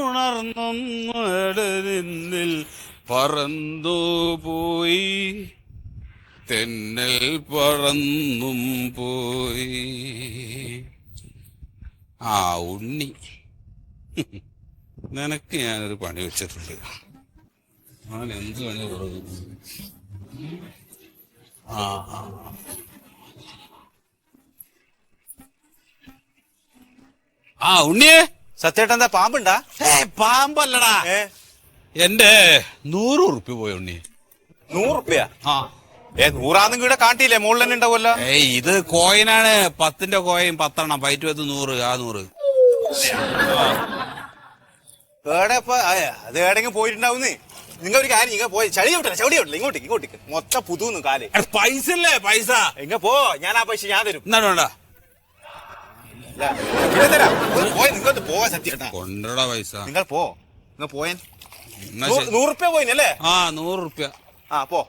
ഉണർന്നൊന്നിൽ പറന്നു പോയി തെന്നൽ പറന്നും പോയി. ആ ഉണ്ണി, നിനക്ക് ഞാനൊരു പണി വെച്ചിട്ടുണ്ട്. അവൻ എന്ത് പണി കൊടുക്കും? ആ ആ ഉണ്ണിയെ, സത്യേട്ട എന്താ പാമ്പുണ്ടാ? പാമ്പല്ലടാ, എന്റെ 100 ഉറുപ്പ്യ പോയി ഉണ്ണി. 100 റുപ്യ? ആ 100 ഇവിടെ കാട്ടിയില്ലേ, മുകളിൽ തന്നെ ഉണ്ടാവുമല്ലോ. ഇത് കോയിനാണ്, 10ന്റെ കോയിൻ 10 എണ്ണം, പൈറ്റ് 100. ആ 100 അത് എവിടെങ്കിലും പോയിട്ടുണ്ടാവുന്നേ. നിങ്ങൾ ഒരു കാര്യം, ഇങ്ങനെ പോയി ചളി വിട്ടില്ല, ഇങ്ങോട്ടേക്ക് മൊത്തം പുതുന്ന് കാല്. പൈസ അല്ലേ പൈസ? ഇങ്ങ പോ, ഞാൻ ആ പൈസ ഞാൻ തരും. എന്നാണ് വേണ്ട തരാം. നിങ്ങൾക്ക് പോവാ സത്യേട്ടാ, കൊണ്ടടാ പൈസ. നിങ്ങൾ പോ, നിങ്ങൾ പോയാൻ 100 റുപ്യ പോയിനല്ലേ? ആ 100 ഉറുപ്പ്യ. ആ പോ.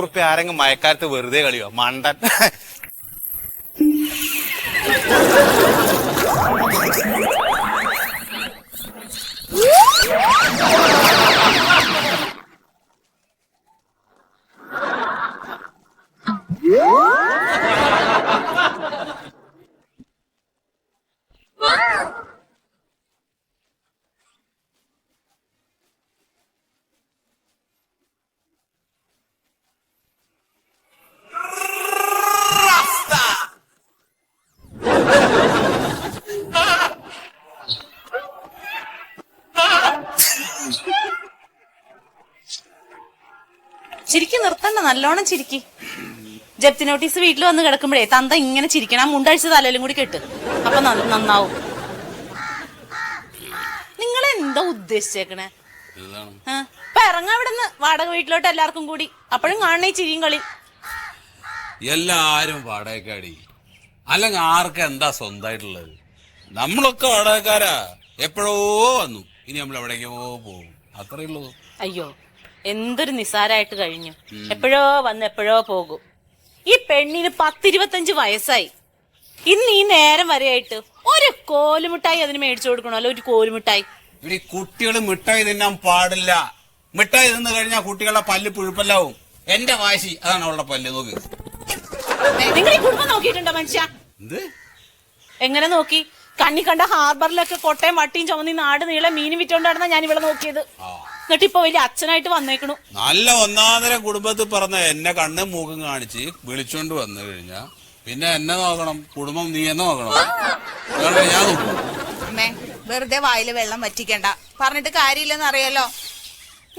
റുപ്യ ആരെങ്കിലും മഴക്കാലത്ത് വെറുതെ കളിയോ മണ്ടൻ. ചിരിക്കി നിർത്തണ്ട, നല്ലോണം ചിരിക്കി. ജപ്തി നോട്ടീസ് വീട്ടിൽ വന്ന് കിടക്കുമ്പോഴേ തന്ത ഇങ്ങനെ ചിരിക്കണം. ആ മുണ്ടഴിച്ച തലയിലും കൂടി കെട്ട്, അപ്പൊ നന്നാവും. നിങ്ങൾ എന്താ ഉദ്ദേശിച്ചേക്കണേ? ഇപ്പൊ ഇറങ്ങാ ഇവിടുന്ന് വാടക വീട്ടിലോട്ട് എല്ലാവർക്കും കൂടി. അപ്പോഴും കാണണേ ചിരിയും കളി. എല്ലാരും വാടകക്കാടി, അല്ലെങ്കിൽ ആർക്ക് എന്താ സ്വന്തമായിട്ടുള്ളത്? നമ്മളൊക്കെ വാടകക്കാരാ. എപ്പോഴോ വന്നു, ഇനി നമ്മൾ എവിടേക്കോ പോകും, അത്രേ ഉള്ളൂ. അയ്യോ, എന്തൊരു നിസാരായിട്ട് കഴിഞ്ഞു. എപ്പോഴോ വന്ന് എപ്പോഴോ പോകും. ഈ പെണ്ണിന് 10-25 വയസ്സായി. ഇന്ന് ഈ നേരം വരെയായിട്ട് ഒരു കോലുമിഠായി അതിന് മേടിച്ചു കൊടുക്കണല്ലോ, ഒരു കോലുമിഠായി. ഇവിടെ കുട്ടികൾ മിഠായി തിന്നാൻ പാടില്ല. മിഠായി തിന്നു കഴിഞ്ഞാൽ കുട്ടികളുടെ പല്ല് പുഴുപ്പല്ലാവും. എന്റെ വാശി അതാണ് അവളുടെ പല്ല്. നോക്ക്, നിങ്ങൾ ഈ കുടുംബം നോക്കിയിട്ടുണ്ടോ മനുഷ്യ? എങ്ങനെ നോക്കി? കണ്ണി കണ്ട ഹാർബറിലൊക്കെ കൊട്ടയും വട്ടിയും ചുമന്നി നാട് നീളെ മീനും വിറ്റോണ്ടാണ് ഞാൻ ഇവിടെ നോക്കിയത്. എന്നിട്ട് ഇപ്പൊ വലിയ അച്ഛനായിട്ട് വന്നേക്കണു. നല്ല ഒന്നാന്തരം കുടുംബത്തിൽ പറഞ്ഞ എന്നെ കണ്ണും മൂക്കും കാണിച്ച് വിളിച്ചോണ്ട് വന്നു കഴിഞ്ഞാ പിന്നെ എന്നെ നോക്കണം, കുടുംബം നീ എന്നെ നോക്കണം. ഞാൻ നോക്കും. അമ്മേ, വെറുതെ വായില് വെള്ളം വറ്റിക്കണ്ട, പറഞ്ഞിട്ട് കാര്യമില്ലെന്ന് അറിയാലോ.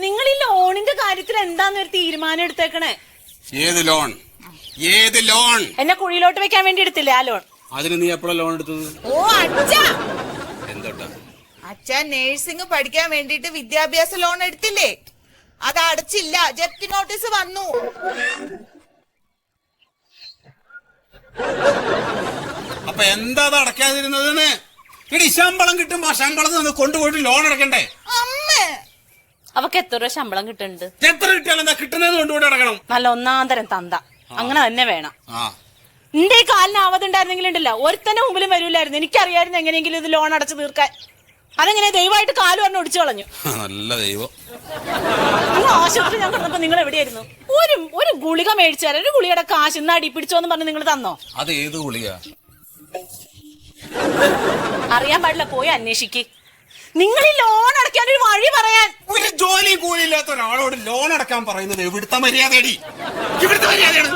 നിങ്ങൾ ഈ ലോണിന്റെ കാര്യത്തിൽ എന്താന്ന് ഒരു തീരുമാനം എടുത്തേക്കണേ? ഏത് ലോൺ? ഏത് ലോൺ? എന്നെ കുഴിയിലോട്ട് വെക്കാൻ വേണ്ടി എടുത്തില്ലേ ആ ലോൺ? അതിന് നീ എപ്പോഴാ ലോൺ എടുത്തത്? ഓ അച്ഛാ, എന്തോട്ടാ? അച്ഛൻ നേഴ്സിംഗ് പഠിക്കാൻ വേണ്ടിട്ട് വിദ്യാഭ്യാസ ലോൺ എടുത്തില്ലേ, അത് അടച്ചില്ല, ജപ്തി നോട്ടീസ് വന്നു. അപ്പൊ എന്താ അത് അടയ്ക്കാതിരുന്നതെന്ന്? ഇടി ശമ്പളം കിട്ടുമ്പോ ശമ്പളത്തിൽ നിന്ന് കൊണ്ടുപോയിട്ട് ലോൺ അടക്കണ്ടേ? അമ്മേ, അവക്ക് എത്ര രൂപ ശമ്പളം കിട്ടുന്നുണ്ട്? എത്ര കിട്ടിയാലും എന്താ കിട്ടുന്നതെന്ന് കൊണ്ടുപോയിട്ട് അടക്കണം. നല്ല ഒന്നാന്തരം തന്ത, അങ്ങനെ തന്നെ വേണം. എന്റെ ഈ കാലിന് ആവതുണ്ടായിരുന്നെങ്കിലും ഉണ്ടല്ലോ, ഒരുത്തന്റെ മുമ്പിലും വരൂലായിരുന്നു. എനിക്കറിയായിരുന്നു എങ്ങനെയെങ്കിലും ഇത് ലോൺ അടച്ചു തീർക്കാൻ. അതെങ്ങനെ ദൈവമായിട്ട് കാല് പറഞ്ഞ് ഒടിച്ചു കളഞ്ഞു. നല്ല ദൈവം. നിങ്ങൾ ആശുപത്രി ഞാൻ കിടന്നപ്പോ നിങ്ങൾ എവിടെയായിരുന്നു? ഒരു ഗുളിക മേടിച്ചു തരാം, ഒരു ഗുളികയുടെ കാശ് ഇന്ന് അടി പിടിച്ചോന്ന് പറഞ്ഞ് നിങ്ങൾ തന്നോ? അത് ഏത് ഗുളിക? അറിയാൻ പാടില്ല, പോയി അന്വേഷിക്ക്. നിങ്ങൾ ഈ ലോൺ അടയ്ക്കാൻ ഒരു വഴി പറയാൻ. ഒരു ജോലി കൂലിയില്ലാത്ത ഒരാളോട് ലോൺ അടക്കാൻ പറയുന്നത് എവിടുത്തെ മര്യാദയടി? ഇവിടുത്തെ മര്യാദയാണ്.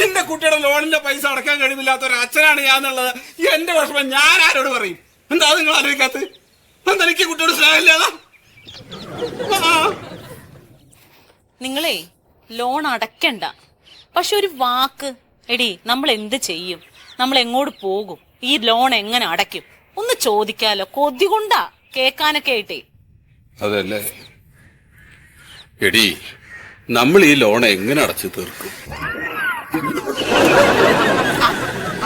എന്റെ കുട്ടിയുടെ ലോണിന്റെ പൈസ അടക്കാൻ കഴിവില്ലാത്ത ഒരു അച്ഛനാണ് ഞാൻ എന്നുള്ളത് എന്റെ വിഷമം ഞാൻ ആരോട് പറയും? എന്താ നിങ്ങൾ ആലോചിക്കാത്ത? എന്താ എനിക്ക് കുട്ടിയോട് സ്നേഹമില്ലാതാ? നിങ്ങളെ ലോൺ അടയ്ക്കണ്ട, പക്ഷെ ഒരു വാക്ക്. എടി, നമ്മൾ എന്ത് ചെയ്യും? നമ്മൾ എങ്ങോട്ട് പോകും? ഈ ലോൺ എങ്ങനെ അടയ്ക്കും? ഒന്ന് ചോദിക്കാലോ, കൊതി കൊണ്ടാ കേക്കാനൊക്കെ ആയിട്ടേ. അതല്ലേ എടി, നമ്മൾ ഈ ലോൺ എങ്ങനെ അടച്ചു തീർക്കും?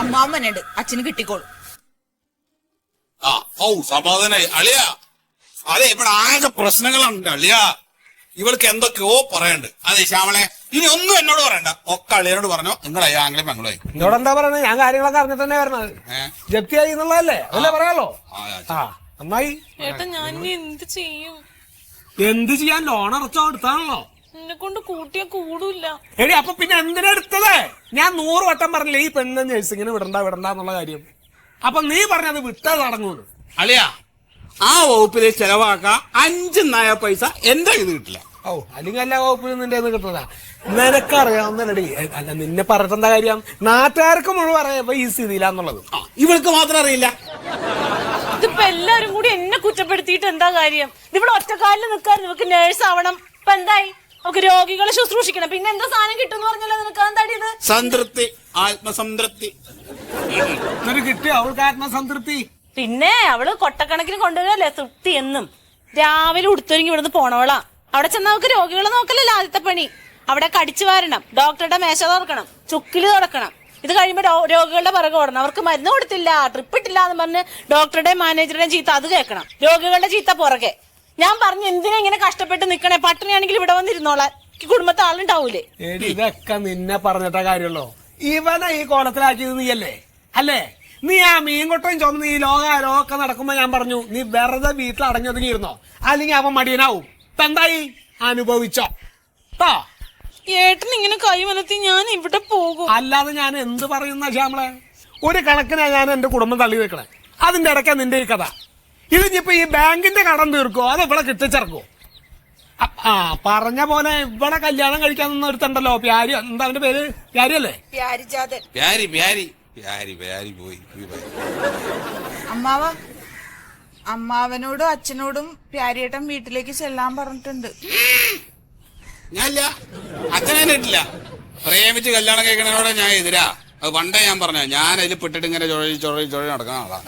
അമ്മാവനുണ്ട്, അച്ഛന് കിട്ടിക്കോളും. സമാധാനായി അളിയ. അതെ, ഇവിടെ ആകെ പ്രശ്നങ്ങളുണ്ട് അളിയ. ഇവൾക്ക് എന്തൊക്കെയോ പറയണ്ട്. അതെ ശ്യാമളെ, ഇനി ഒന്നും എന്നോട് പറയണ്ട, ഒക്കെ അളിയനോട് പറഞ്ഞോ. നിങ്ങളായി ആംഗ്ലം മംഗളായി. എന്നോട് എന്താ പറയുന്നത്? ഞാൻ കാര്യങ്ങളൊക്കെ അറിഞ്ഞിട്ട് തന്നെ വരണത്. ജപ്തിയായി എന്നുള്ളതല്ലേ, അതല്ലേ പറയാലോ. ആ നന്നായി. ഏട്ടാ ഞാൻ ഇനി എന്ത് ചെയ്യും? എന്ത് ചെയ്യാൻ? ലോൺ അടച്ചോ എടുത്താണല്ലോ. എന്നെ കൊണ്ട് കൂട്ടിയാ കൂടൂല്ല. എടി അപ്പൊ പിന്നെ എന്തിനാ എടുത്തത്? ഞാൻ 100 വട്ടം പറഞ്ഞില്ലേ ഈ പെണ്ണ് നഴ്സിങ്ങിന് വിടണ്ട എന്നുള്ള കാര്യം. അപ്പൊ നീ പറഞ്ഞത് വിട്ടാ നടങ്ങൂന്ന്. അളിയാ, ആ വകുപ്പില് ചെലവാക്കാൻ 5 നയ പൈസ എന്റെ ഇത് കിട്ടില്ല. ഓ, അല്ലെങ്കിൽ എല്ലാ വകുപ്പിലും നിന്റെ കിട്ടുന്നതാ. നിനക്കറിയാവുന്നല്ലടി. അല്ല, നിന്നെ പറഞ്ഞിട്ടെന്താ കാര്യം? നാട്ടുകാർക്ക് മുഴുവൻ അറിയാം ഈ സ്ഥിതിയിലാന്നുള്ളത്. ഇവൾക്ക് മാത്രം അറിയില്ല. ഇതിപ്പോ എല്ലാരും കൂടി എന്നെ കുറ്റപ്പെടുത്തിയിട്ട് എന്താ കാര്യം? ഇവിടെ ഒറ്റക്കാലിൽ നിൽക്കാൻ നിനക്ക് നേഴ്സ് ആവണം. ഇപ്പൊ എന്തായി? നമുക്ക് രോഗികളെ ശുശ്രൂഷിക്കണം. പിന്നെ എന്താ സാധനം കിട്ടുമെന്ന് പറഞ്ഞല്ലോ നിനക്ക്. എന്താടി ഇത്? സംതൃപ്തി, ആത്മസംതൃപ്തി. എന്നിട്ട് കിട്ടിയോ അവൾക്ക് ആത്മസംതൃപ്തി? പിന്നെ അവള് കൊട്ടക്കണക്കിന് കൊണ്ടുവരല്ലേ തൃപ്തി എന്നും. രാവിലെ ഉടുത്തൊരുങ്ങി ഇവിടുന്ന് പോണവളാ. അവിടെ ചെന്ന് നമുക്ക് രോഗികളെ നോക്കലല്ലോ ആദ്യത്തെ പണി. അവിടെ കടിച്ചു വാരണം, ഡോക്ടറുടെ മേശ തുറക്കണം, ചുക്കില് തുറക്കണം. ഇത് കഴിയുമ്പോ രോഗികളുടെ പിറകെ ഓടണം. അവർക്ക് മരുന്ന് കൊടുത്തില്ല, ട്രിപ്പ് ഇട്ടില്ല എന്ന് പറഞ്ഞ് ഡോക്ടറുടെയും മാനേജറുടെയും ചീത്ത അത് കേൾക്കണം. രോഗികളുടെ ചീത്ത പുറകെ. ഞാൻ പറഞ്ഞു എന്തിനാ ഇങ്ങനെ കഷ്ടപ്പെട്ട് നിക്കണേ? പട്ടിണിയാണെങ്കിൽ ഇവിടെ വന്നിരുന്നോളാം, കുടുംബത്തെ ആളുണ്ടാവൂലേ. ഇതൊക്കെ നിന്നെ പറഞ്ഞിട്ട കാര്യമുള്ളൂ. ഇവനെ ഈ കോലത്തിലാക്കിയത് നീയല്ലേ? അല്ലേ? നീ ആ മീൻകൊട്ടയും ചുമന്ന് ഈ ലോകമൊക്കെ നടക്കുമ്പോ ഞാൻ പറഞ്ഞു നീ വെറുതെ വീട്ടിൽ അടഞ്ഞൊതുങ്ങിയിരുന്നോ, അല്ലെങ്കിൽ അവൻ മടിയനാവും. ഇപ്പൊ എന്തായി? അനുഭവിച്ചോ. ഏട്ടൻ ഇങ്ങനെ കൈവനത്തി ഞാൻ ഇവിടെ പോകും. അല്ലാതെ ഞാൻ എന്ത് പറയുന്ന ശ്യാമളെ? ഒരു കണക്കിനാ ഞാൻ എന്റെ കുടുംബം തള്ളി വെക്കണേ. അതിന്റെ ഇടയ്ക്കാ നിന്റെ ഈ കഥ. ഇതിപ്പോ ഈ ബാങ്കിന്റെ കടം തീർക്കോ അതോ ഇവിടെ കിട്ടിച്ചിറക്കോ? ആ പറഞ്ഞ പോലെ ഇവിടെ കല്യാണം കഴിക്കാൻ നിന്ന് ഒരുത്തണ്ടല്ലോ, പ്യാരി. എന്താ അവന്റെ പേര്? പ്യാരിയല്ലേ? പോയി. അമ്മാവ, അമ്മാവനോടും അച്ഛനോടും പ്യാരിയേട്ടൻ വീട്ടിലേക്ക് ചെല്ലാൻ പറഞ്ഞിട്ടുണ്ട്. ഞാനില്ല, അച്ഛനെന്നിട്ടില്ല. പ്രേമിച്ച് കല്യാണം കഴിക്കണോടെ ഞാൻ എതിരാ. അത് പണ്ടേ ഞാൻ പറഞ്ഞ. ഞാൻ അതിൽ പെട്ടിട്ട് ഇങ്ങനെ ചൊഴി നടക്കുന്ന ആളാ.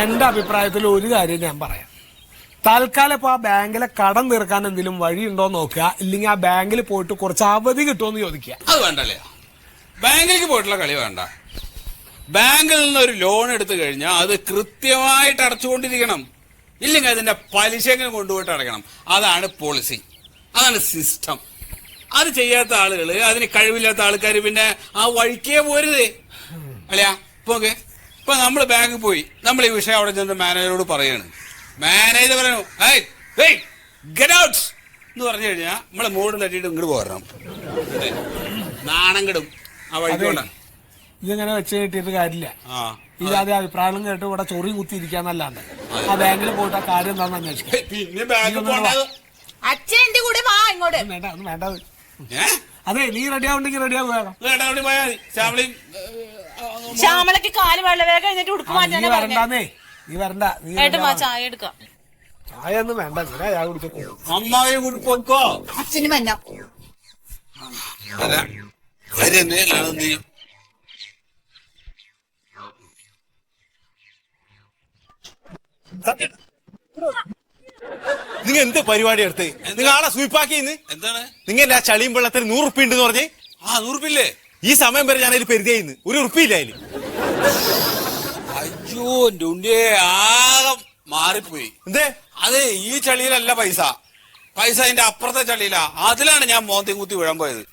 എന്റെ അഭിപ്രായത്തിൽ ഒരു കാര്യം ഞാൻ പറയാം. തൽക്കാലം ഇപ്പൊ ആ ബാങ്കിലെ കടം തീർക്കാൻ എന്തെങ്കിലും വഴിയുണ്ടോ നോക്കുക, ഇല്ലെങ്കിൽ ആ ബാങ്കിൽ പോയിട്ട് കുറച്ച് അവധി കിട്ടുമെന്ന് ചോദിക്കുക. അത് വേണ്ടല്ലേ? ബാങ്കിലേക്ക് പോയിട്ടുള്ള കളി വേണ്ട. ബാങ്കിൽ നിന്ന് ഒരു ലോൺ എടുത്തു കഴിഞ്ഞാൽ അത് കൃത്യമായിട്ട് അടച്ചുകൊണ്ടിരിക്കണം. ഇല്ലെങ്കിൽ അതിന്റെ പലിശകൾ കൊണ്ടുപോയിട്ട് അടയ്ക്കണം. അതാണ് പോളിസി, അതാണ് സിസ്റ്റം. അത് ചെയ്യാത്ത ആളുകള്, അതിന് കഴിവില്ലാത്ത ആൾക്കാർ പിന്നെ ആ വഴിക്കേ പോരുതേ. അല്ലയാ ഇപ്പൊ നമ്മള് ബാങ്കിൽ പോയി, നമ്മൾ ഈ വിഷയം അവിടെ ചെന്ന് മാനേജറോട് പറയാണ്. മാനേജർ പറയണു ഗെറ്റ് ഔട്ട് എന്ന് പറഞ്ഞു കഴിഞ്ഞാൽ നമ്മളെ മൂടും തട്ടിയിട്ട് ഇങ്ങോട്ട് പോരണം. നാണം കെടും ആ വഴിക്കോണ്ടാണ്. ഇതിങ്ങനെ വെച്ച് കിട്ടിയിട്ട് കാര്യമില്ല. ഇല്ലാതെ അഭിപ്രായം കേട്ട് ഇവിടെ ചൊറി കുത്തിയിരിക്കാന്നല്ലാണ്ട് ആ ബാങ്കിൽ പോയിട്ട് ആ കാര്യം എന്താണെന്ന് അന്വേഷിക്കാം. പിന്നെ ബാങ്ക് പോകേണ്ടത് അച്ഛൻ എന്റെ കൂടെ വാ ഇങ്ങോട്ട്. വേണ്ട, ഒന്നും വേണ്ടത്. അതെ, നീ റെഡി ആവുണ്ടെങ്കിൽ റെഡി ആവുക. ശ്യാമളക്ക് കാല് വെള്ള വേഗം എന്നിട്ട് ഉടുപ്പ് മാറ്റാനേ വരണ്ടാന്നേ. നീ വരണ്ട. ചായ എടുക്കാം. ചായ ഒന്നും വേണ്ട, ഞാൻ കുടിച്ചോ. അമ്മാവെ കുടിപ്പോ. അച്ഛന് മന്ന നിങ്ങൾ എന്ത് പരിപാടി എടുത്ത്? നിങ്ങൾ ആളെ സ്വീപ്പാക്കിന്ന് എന്താണ്? നിങ്ങൾ ആ ചളിയും വെള്ളത്തിന് 100 ഉറുപ്പിക ഉണ്ടെന്ന് പറഞ്ഞേ. 100 ഉറുപ്പില്ലേ? ഈ സമയം വരെ ഞാൻ അതിൽ പെരുതിയായിന്ന് 1 ഉറുപ്പിയില്ല അതില്. അയ്യോ എന്റെ ഉണ്ടിയെ, ആകെ മാറിപ്പോയി. എന്തേ? അത് ഈ ചളിയിലല്ല പൈസ അതിന്റെ അപ്പുറത്തെ ചളിയിലാ. അതിലാണ് ഞാൻ മോന്തി കുത്തി വീഴാൻ പോയത്.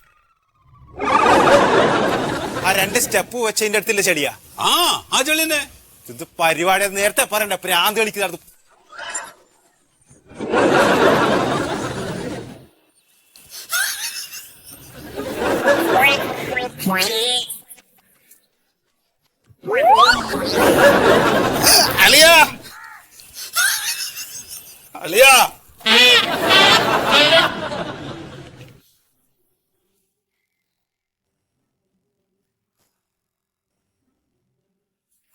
ആ 2 സ്റ്റെപ്പ് വെച്ചതിന്റെ അടുത്തില്ല ചെടിയാ. ആ ചളി തന്നെ. ഇത് പരിപാടി നേരത്തെ പറയണ്ട, പ്രാന്ത് കളിക്ക് നടത്തും. അളിയാ അളിയാ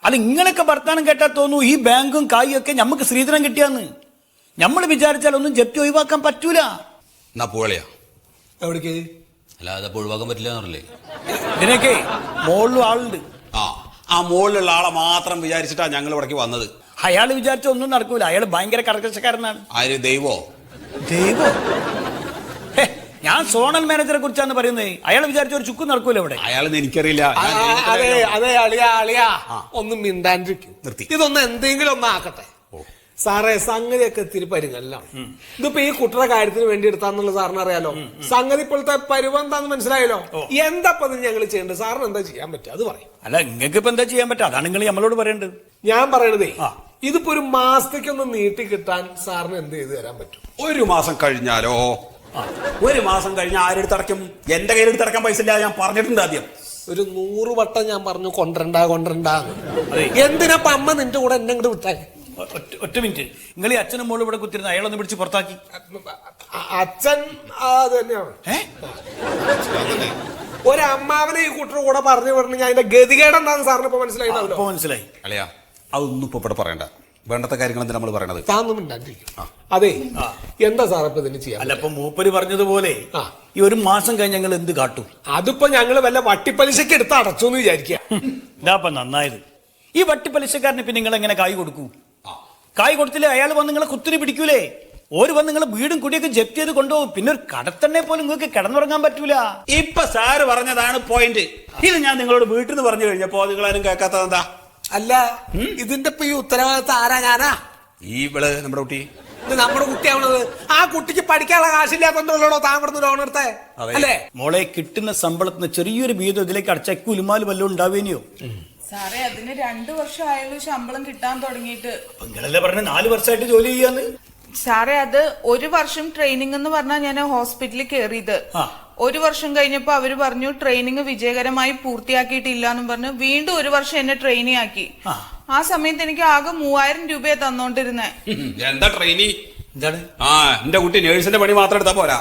അല്ല, ഇങ്ങനൊക്കെ വർത്താനം കേട്ടാ തോന്നുന്നു ഈ ബാങ്കും കായും ഒക്കെ നമുക്ക് ശ്രീധരൻ കിട്ടിയാന്ന്. നമ്മൾ വിചാരിച്ചാൽ ഒന്നും ജപ്തി ഒഴിവാക്കാൻ പറ്റൂല. എന്നാ പോളിയാ എവിടേക്ക്? അല്ലാതെ ഒഴിവാക്കാൻ പറ്റില്ല എന്നല്ലേ? ഇതിനൊക്കെ മോളിലും ആളുണ്ട്. ആ മുകളിലുള്ള ആളെ മാത്രം വിചാരിച്ചിട്ടാ ഞങ്ങൾ ഇവിടേക്ക് വന്നത്. അയാൾ വിചാരിച്ച ഒന്നും നടക്കൂല. അയാൾ ഭയങ്കര കർക്കശക്കാരനാണ്. ആര്? ദൈവോ? ദൈവം? ഞാൻ സോണൽ മാനേജറെ കുറിച്ചാണ് പറയുന്നത്. അയാൾ വിചാരിച്ച ഒരു ചുക്കും നടക്കൂല ഇവിടെ. അയാളെന്ന് എനിക്കറിയില്ല. അതെ അളിയാ ഒന്ന് മിണ്ടാണ്ടിരിക്കും. ഇതൊന്ന് എന്തെങ്കിലും ഒന്ന് ആക്കട്ടെ. സാറേ സംഗതിയൊക്കെ ഇത്തിരി പരിഗണലാണ്. ഇതിപ്പോ ഈ കുട്ടിയുടെ കാര്യത്തിന് വേണ്ടി എടുത്താന്നുള്ള സാറിന് അറിയാലോ. സംഗതി ഇപ്പോഴത്തെ പരുവം എന്താന്ന് മനസ്സിലായല്ലോ. എന്താ ഞങ്ങൾ ചെയ്യേണ്ടത്? സാറിന് എന്താ ചെയ്യാൻ പറ്റുക അത് പറയും. അല്ല നിങ്ങൾക്ക് ഇപ്പൊ എന്താ ചെയ്യാൻ പറ്റുക? അതാണ് നിങ്ങൾ നമ്മളോട് പറയേണ്ടത്. ഞാൻ പറയണതേ, ഇതിപ്പോ ഒരു മാസത്തേക്കൊന്ന് നീട്ടി കിട്ടാൻ സാറിന് എന്ത് ചെയ്ത് തരാൻ പറ്റും? ഒരു മാസം കഴിഞ്ഞാലോ? ഒരു മാസം കഴിഞ്ഞ് ആരെടുത്തടയ്ക്കും? എന്റെ കയ്യിലെടുത്തടക്കാൻ പൈസ ഇല്ല, ഞാൻ പറഞ്ഞിട്ടുണ്ട് ആദ്യം. ഒരു 100 വട്ടം ഞാൻ പറഞ്ഞു കൊണ്ടരണ്ടാന്ന്. എന്തിനാ അമ്മ നിന്റെ കൂടെ എന്നെ ഇങ്ങോട്ട് വിട്ടാൽ? ഒറ്റ മിനിറ്റ്, നിങ്ങൾ ഈ അച്ഛനും മോളും ഇവിടെ കുത്തിരുന്ന് അയാളൊന്ന് പിടിച്ച് പുറത്താക്കി. അച്ഛൻ അത് തന്നെയാണ്. ഒരമ്മാവനെ ഈ കുട്ടിയുടെ കൂടെ പറഞ്ഞു വിടണമെങ്കിൽ അതിന്റെ ഗതികേട് എന്താന്ന് സാറിന് ഇപ്പൊ മനസ്സിലായിട്ടാവല്ലോ. മനസ്സിലായി അല്ലയാ, അതൊന്നും ഇപ്പൊ ഇവിടെ പറയണ്ട. വേണ്ടത്ത കാര്യങ്ങൾ എന്തിനാ നമ്മൾ പറയണത്? താന്നും ഇണ്ടാണ്ടിരിക്കും. അതെ, എന്താ സാർ ഇപ്പൊ ഇതിന് ചെയ്യാം? അല്ല, ഇപ്പൊ മൂപ്പര് പറഞ്ഞതുപോലെ ഈ ഒരു മാസം കഴിഞ്ഞ് ഞങ്ങൾ എന്ത് കാട്ടും? അതിപ്പോ ഞങ്ങള് വല്ല വട്ടിപ്പലിശക്ക് എടുത്ത് അടച്ചു എന്ന് വിചാരിക്കുക. ഇതാപ്പൊ നന്നായത്. ഈ വട്ടിപ്പലിശക്കാരന് പിന്നെ നിങ്ങൾ എങ്ങനെ കായ് കൊടുക്കൂ? കായ് കൊടുത്തില്ലേ അയാൾ വന്ന് നിങ്ങളെ കുത്തിരി പിടിക്കൂലേ? ഓര് വന്ന് നിങ്ങളെ വീടും കുടിയൊക്കെ ജപ്തി ചെയ്ത് കൊണ്ടുപോകും. പിന്നെ ഒരു കടത്തണ്ണെ പോലും നിങ്ങൾക്ക് കിടന്നുറങ്ങാൻ പറ്റൂല. ഇപ്പൊ സാറ് പറഞ്ഞതാണ് പോയിന്റ്. ഇത് ഞാൻ നിങ്ങളോട് വീട്ടിൽ നിന്ന് പറഞ്ഞു കഴിഞ്ഞപ്പോ നിങ്ങളാരും കേൾക്കാത്തത് എന്താ? അല്ല, ഇതിന്റെ ഇപ്പൊ ഈ ഉത്തരവാദിത്തം ആരാ? ഞാനാ? ഈ ഇവള് നമ്മുടെ കുട്ടി, ഇത് നമ്മുടെ കുട്ടിയാവണത്. ആ കുട്ടിക്ക് പഠിക്കാനുള്ള കാശില്ലാത്തോ താൻ ഇവിടുന്ന് ലോൺ എടുത്തേ അല്ലേ? മോളെ, കിട്ടുന്ന ശമ്പളത്തിന് ചെറിയൊരു വീതം ഇതിലേക്ക് അടച്ച കുലുമാല് വല്ലതും ഉണ്ടാവേനിയോ? സാറേ, അതിന് 2 വർഷമായുള്ളൂ ശമ്പളം കിട്ടാൻ തുടങ്ങിയിട്ട്. നിങ്ങളല്ലേ പറഞ്ഞ 4 വർഷമായിട്ട് ജോലി ചെയ്യാന്ന്. സാറേ, അത് 1 വർഷം ട്രെയിനിങ് എന്ന് പറഞ്ഞാൽ ഞാൻ ഹോസ്പിറ്റലിൽ കയറിയത്. 1 വർഷം കഴിഞ്ഞപ്പോ അവര് പറഞ്ഞു ട്രെയിനിങ് വിജയകരമായി പൂർത്തിയാക്കിയിട്ടില്ല എന്നും പറഞ്ഞു വീണ്ടും 1 വർഷം എന്നെ ട്രെയിനിങ് ആക്കി. ആ സമയത്ത് എനിക്ക് ആകെ 3000 രൂപയെ തന്നോണ്ടിരുന്നേ. എന്താ ട്രെയിനി? എന്താണ്? എന്റെ കുട്ടി നേഴ്സിന്റെ പണി മാത്രം എടുത്താ പോരാ,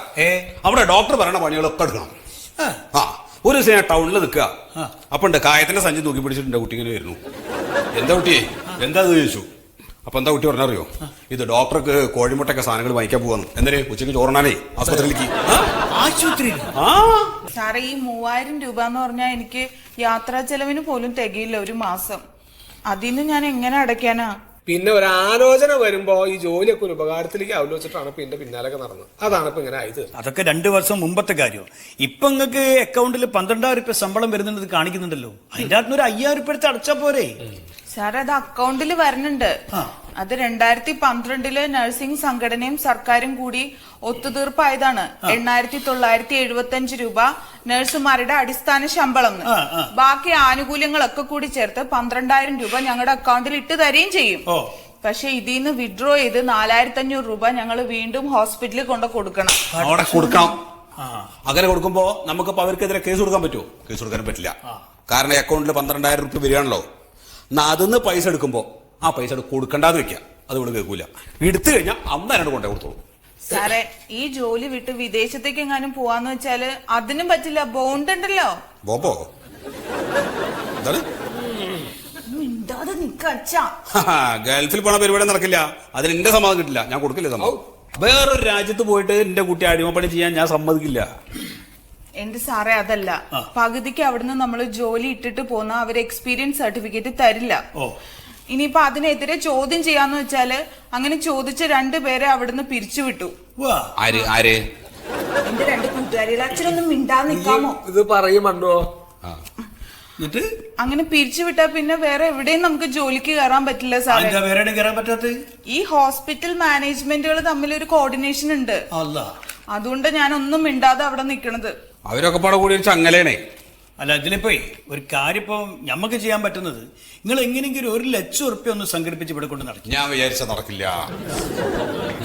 അവിടെ ഡോക്ടർ പറയണ പണികളൊക്കെ എടുക്കണം. ഒരു ദിവസം ഞാൻ ടൗണിൽ നിൽക്കുക, അപ്പൊ ഉണ്ട് കായത്തിന്റെ സഞ്ചി തൂക്കി പിടിച്ചിട്ട് എന്റെ കുട്ടി ഇങ്ങനെ വരുന്നു. എന്താ കുട്ടിയെ എന്താ ചോദിച്ചു. അപ്പൊ എന്താ കുട്ടി പറഞ്ഞറിയോ? ഇത് ഡോക്ടർക്ക് കോഴിമുട്ടൊക്കെ സാധനങ്ങൾ വാങ്ങിക്കാൻ പോവാന്ന്. എന്തിനു? ഉച്ചയ്ക്ക് ചോറിനാനേ ആസ്പത്രിയിലേക്ക്. ആശുപത്രിയിൽ? സാറേ, ഈ 3000 രൂപ എന്ന് പറഞ്ഞാൽ എനിക്ക് യാത്രാ ചെലവിന് പോലും തികയില്ല ഒരു മാസം. അതിന് ഞാൻ എങ്ങനെ അടയ്ക്കാനാ? പിന്നെ ഒരു ആലോചന വരുമ്പോ ഈ ജോലിയൊക്കെ ഒരു ഉപകാരത്തിലേക്ക് ആലോചിച്ചിട്ടാണ് പിന്നെ പിന്നാലൊക്കെ നടന്നത്. അതാണ് ഇപ്പൊ ഇങ്ങനെ ആയത്. അതൊക്കെ 2 വർഷം മുമ്പത്തെ കാര്യം. ഇപ്പൊ നിങ്ങൾക്ക് അക്കൗണ്ടിൽ 12,000 രൂപ ശമ്പളം വരുന്നുണ്ട് കാണിക്കുന്നുണ്ടല്ലോ. അതിന്റെ അകത്ത് ഒരു 5,000 രൂപ എടുത്ത് അടച്ചാ പോരെ? സാർ, അത് അക്കൗണ്ടിൽ വരുന്നുണ്ട്. അത് 2012 നഴ്സിംഗ് സംഘടനയും സർക്കാരും കൂടി ഒത്തുതീർപ്പായതാണ്. 8,975 രൂപ നഴ്സുമാരുടെ അടിസ്ഥാന ശമ്പളം. ബാക്കി ആനുകൂല്യങ്ങളൊക്കെ കൂടി ചേർത്ത് 12,000 രൂപ ഞങ്ങളുടെ അക്കൗണ്ടിൽ ഇട്ട് തരികയും ചെയ്യും. പക്ഷെ ഇതിന്ന് വിഡ്രോ ചെയ്ത് 4,500 രൂപ ഞങ്ങൾ വീണ്ടും ഹോസ്പിറ്റലിൽ കൊണ്ട് കൊടുക്കണം. അവിടെ കൊടുക്കാം. അങ്ങനെ കൊടുക്കുമ്പോ നമുക്കിപ്പോ അവർക്കെതിരെ കേസ് കൊടുക്കാൻ പറ്റുമോ? കേസ് കൊടുക്കാനും പറ്റില്ല. കാരണം അക്കൗണ്ടിൽ 12,000 രൂപ വരികയാണല്ലോ. അതിന്ന് പൈസ എടുക്കുമ്പോ ആ പൈസ കൊടുക്കണ്ടെന്ന് വെക്കാം. അത് ഇവിടെ കേൾക്കൂല. എടുത്തു കഴിഞ്ഞാൽ അന്നേരം കൊണ്ടേ കൊടുത്തോളൂ. സാറേ, ഈ ജോലി വിട്ട് വിദേശത്തേക്ക് എങ്ങാനും പോവാന്ന് വെച്ചാല് അതിനും പറ്റില്ല. ബോണ്ട് ഉണ്ടല്ലോ. ബോബോ എന്താണ്? മിണ്ടാതെ നിക്കച്ചാ. ഗൾഫിൽ പോണ പരിപാടി നടക്കില്ല. അതിന് എന്റെ സമ്മതം കിട്ടില്ല. ഞാൻ കൊടുക്കില്ല സമ്മതം. വേറൊരു രാജ്യത്ത് പോയിട്ട് എന്റെ കുട്ടി അടിമപ്പണി ചെയ്യാൻ ഞാൻ സമ്മതിക്കില്ല. എന്റെ സാറേ, അതല്ല. പകുതിക്ക് അവിടുന്ന് നമ്മൾ ജോലി ഇട്ടിട്ട് പോന്ന അവര് എക്സ്പീരിയൻസ് സർട്ടിഫിക്കറ്റ് തരില്ല. ഇനിയിപ്പൊ അതിനെതിരെ ചോദ്യം ചെയ്യാന്ന് വെച്ചാല് അങ്ങനെ ചോദിച്ച 2 പേരെ അവിടുന്ന് പിരിച്ചുവിട്ടു. എന്റെ 2 കൂട്ടുകാരികൾ. അച്ഛനൊന്നും മിണ്ടാതെ നിക്കാമോ? ഇത് പറയുമോ? അങ്ങനെ പിരിച്ചുവിട്ടാ പിന്നെ വേറെ എവിടെയും നമുക്ക് ജോലിക്ക് കയറാൻ പറ്റില്ല സാറേ. ഈ ഹോസ്പിറ്റൽ മാനേജ്മെന്റുകൾ തമ്മിൽ ഒരു കോർഡിനേഷൻ ഉണ്ട്. അതുകൊണ്ട് ഞാൻ ഒന്നും മിണ്ടാതെ അവിടെ നിക്കണത്. അവരൊക്കെ പാടെ കൂടി ചങ്ങലേണേ. അല്ല, ഇതിലിപ്പോ ഒരു കാര്യം ഇപ്പൊ ഞമ്മക്ക് ചെയ്യാൻ പറ്റുന്നത് നിങ്ങൾ എങ്ങനെയെങ്കിലും 1,00,000 റുപ്യ ഒന്ന് സംഘടിപ്പിച്ച് ഇവിടെ കൊണ്ട് നടക്കും. ഞാൻ വിചാരിച്ച നടക്കില്ല.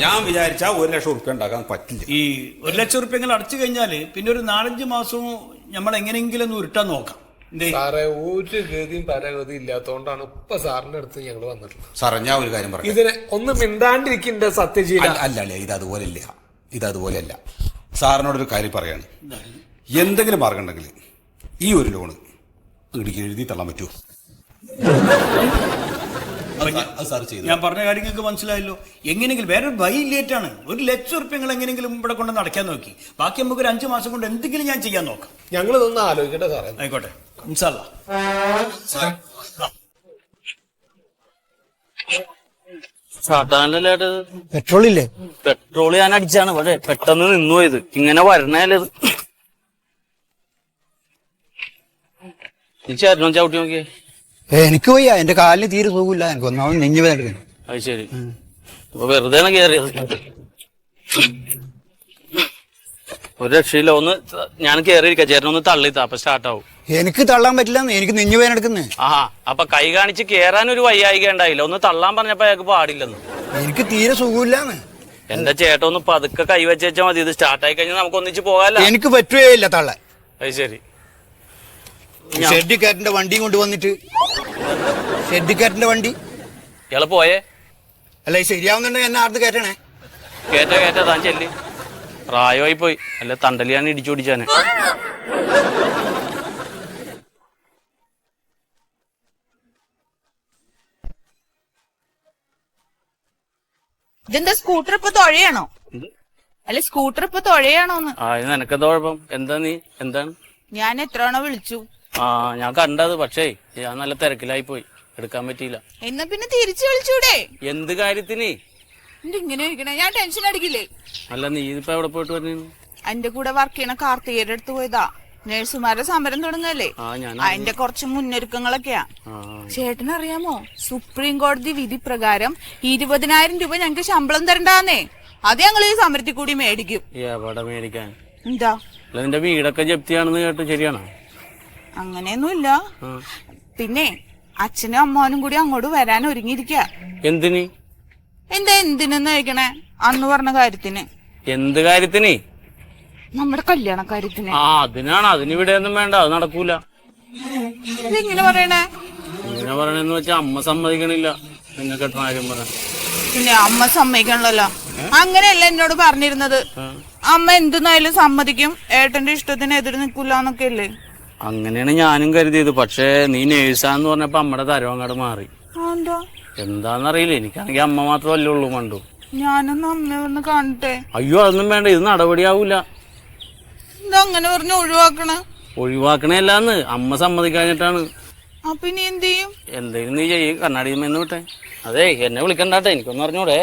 ഞാൻ വിചാരിച്ച 1,00,000 റുപ്യ ഉണ്ടാക്കാൻ പറ്റില്ല. ഈ 1,00,000 റുപ്യ നിങ്ങൾ അടച്ചു കഴിഞ്ഞാല് പിന്നെ ഒരു 4-5 മാസവും നമ്മൾ എങ്ങനെയെങ്കിലും ഒന്ന് ഉരുട്ടാൻ നോക്കാം. സാറേ, ഒരു ഗതിയും പരഗതി ഇല്ലാത്തോണ്ടാണ് ഇപ്പൊ സാറിന്റെ അടുത്ത് ഞങ്ങൾ വന്നിട്ടുള്ളത്. സാറേ, ഞാൻ ഒരു കാര്യം പറയാം. ഇതിനെ ഒന്ന് മിണ്ടാണ്ടിരിക്കണ്ട സത്യജീവ. അല്ല, ഇതതുപോലെയല്ല. സാറിനോടൊരു കാര്യം പറയാണ്. എന്തെങ്കിലും മാർഗം ഉണ്ടെങ്കിൽ ഈ ഒരു ലോണ് ഇടുക്കി എഴുതി തള്ളാൻ പറ്റുമോ? ഞാൻ പറഞ്ഞ കാര്യം നിങ്ങൾക്ക് മനസ്സിലായല്ലോ. എങ്ങനെയെങ്കിലും വേറൊരു വഴിയില്ലേറ്റാണ് 1,00,000 റുപ്യ നിങ്ങൾ എങ്ങനെയെങ്കിലും ഇവിടെ കൊണ്ട് നടക്കാൻ നോക്കി. ബാക്കി നമുക്ക് ഒരു 5 മാസം കൊണ്ട് എന്തെങ്കിലും ഞാൻ ചെയ്യാൻ നോക്കാം. ഞങ്ങൾ ഇതൊന്നും ആലോചിക്കട്ടെ സാറേ. ആയിക്കോട്ടെ, ഇൻഷാല്ലാ. പെട്രോളില്ലേ? പെട്രോൾ ഞാൻ അടിച്ചാണ് പക്ഷെ പെട്ടെന്ന് നിന്നു പോയത്. ഇങ്ങനെ വരണേലത് ചേട്ടനോ ചവിട്ടി നോക്കിയേ. എനിക്ക് വയ്യ, എന്റെ കാലിന് തീരെ സുഖമില്ല. എനിക്ക് ഒന്നാമത് നെഞ്ഞു വേദന. അത് ശരി. വെറുതെ കയറിയത്. ഒരു രക്ഷയില്ല. ഒന്ന് ഞാൻ കയറിയിരിക്കാം, ചേട്ടനൊന്ന് തള്ളിത്താ, അപ്പൊ സ്റ്റാർട്ടാവും. എനിക്ക് തള്ളാൻ പറ്റില്ല, എനിക്ക് നെഞ്ഞു വേനെടുക്കുന്നേ. ആ അപ്പൊ കൈ കാണിച്ച് കേറാൻ ഒരു വയ്യായിക ഉണ്ടായില്ല. ഒന്ന് തള്ളാൻ പറഞ്ഞപ്പോ അയാൾക്ക് പാടില്ലെന്ന്. എനിക്ക് തീരെ സുഖമില്ലാന്ന്. എന്റെ ചേട്ടൻ ഒന്ന് പതുക്കെ കൈ വെച്ചാൽ മതി. ഇത് സ്റ്റാർട്ടായി കഴിഞ്ഞാൽ നമുക്ക് ഒന്നിച്ച് പോകാല്ലോ. എനിക്ക് പറ്റുകയില്ല തള്ളാൻ. അത് ശരി. ഷെഡിക്കാരന്റെ വണ്ടി കൊണ്ടുവന്നിട്ട് ഷെഡിക്കാരന്റെ വണ്ടി ഇയാള് പോയേ? അല്ല ഈ ശരിയാവുന്നുണ്ടെങ്കിൽ എന്നെ ആർന്ന് കയറ്റണേ. കേറ്റ താൻ ചെല്ലി. പ്രായമായി പോയി. അല്ല തണ്ടലിയാണ് ഇടിച്ചു പിടിച്ചാനെ. ഇതെന്താ സ്കൂട്ടർ ഇപ്പൊ തുഴയാണോ? അല്ല സ്കൂട്ടർ ഇപ്പൊ തുഴയാണോന്ന്? ആ ഇത് നിനക്കെന്താ കുഴപ്പം? എന്താ നീ എന്താണ്? ഞാൻ എത്ര തവണ വിളിച്ചു. ആ ഞാൻ കണ്ടത്, പക്ഷേ ഞാൻ നല്ല തിരക്കിലായി പോയി, എടുക്കാൻ പറ്റിയില്ല. എന്നാ പിന്നെ തിരിച്ചു വിളിച്ചൂടെ? എന്ത് കാര്യത്തിന്? ഇങ്ങനെ ചോദിക്കണേ, ഞാൻ ടെൻഷൻ അടിക്കില്ലേ? അല്ല നീ ഇതിപ്പോ എവിടെ പോയിട്ട് വരുന്നു? എന്റെ കൂടെ വർക്ക് ചെയ്യണ കാർത്തികയുടെ അടുത്ത് പോയതാ. നഴ്സുമാരുടെ സമരം തുടങ്ങല്ലേ, അതിന്റെ കുറച്ച് മുന്നൊരുക്കങ്ങളൊക്കെയാ. ചേട്ടനറിയാമോ, സുപ്രീം കോടതി വിധി പ്രകാരം 20,000 രൂപ ഞങ്ങക്ക് ശമ്പളം തരണ്ടാന്നേ. അത് ഞങ്ങൾ ഈ സമരത്തിൽ കൂടി മേടിക്കും. എവിടെ മേടിക്കാൻ? എന്താ അല്ല നിന്റെ വീടൊക്കെ ജപ്തിയാണെന്ന് കേട്ടു, ശരിയാണോ? അങ്ങനെയൊന്നുമില്ല. പിന്നെ അച്ഛനും അമ്മാവനും കൂടി അങ്ങോട്ട് വരാൻ ഒരുങ്ങിയിരിക്ക. എന്തിന്? എന്താ എന്തിനെന്ന് ചോദിക്കണേ? അന്ന് പറഞ്ഞ കാര്യത്തിന്. എന്ത് കാര്യത്തിന്? നമ്മുടെ കല്യാണ കാര്യത്തിന്. ആ അതിനാണ്. അതിന് ഇവിടെ ഒന്നും വേണ്ട, അത് നടക്കൂല. ഇതെങ്ങനെ പറയണേ? ഇങ്ങനെ പറയണെന്ന് വെച്ചാൽ അമ്മ സമ്മതിക്കണില്ല നിന്നെ കെട്ടണ കാര്യം പറയാൻ. പിന്നെ അമ്മ സമ്മതിക്കണല്ലോ. അങ്ങനെയല്ല എന്നോട് പറഞ്ഞിരുന്നത്. അമ്മ എന്തെന്നായാലും സമ്മതിക്കും, ഏട്ടന്റെ ഇഷ്ടത്തിന് എതിര് നിൽക്കൂലെന്നൊക്കെ അല്ലേ? അങ്ങനെയാണ് ഞാനും കരുതിയത്. പക്ഷേ നീ നേഴ്സാന്ന് പറഞ്ഞപ്പോ അമ്മയുടെ തരവങ്ങാട് മാറി. എന്താന്നറിയില്ല. എനിക്കാണെങ്കിൽ അമ്മ മാത്രമല്ലേ ഉള്ളൂ മണ്ടു. ഞാനൊന്ന് അമ്മയെ ഒന്ന് കാണട്ടെ. അയ്യോ അതൊന്നും വേണ്ട, ഇത് നടപടിയാവൂല. ഇതങ്ങനെ പറഞ്ഞ് ഒഴിവാക്കണ? ഒഴിവാക്കണേല്ലാന്ന്, അമ്മ സമ്മതിക്കാഞ്ഞിട്ടാണ്. അപ്പൊ ഇനി എന്ത് ചെയ്യും? എന്തെങ്കിലും നീ ചെയ്യും, കണ്ണാടിയിൽ നിന്ന് വിട്ടെ. അതെ എന്നെ വിളിക്കണ്ടാട്ടെ, എനിക്കൊന്നും അറിഞ്ഞൂടെ.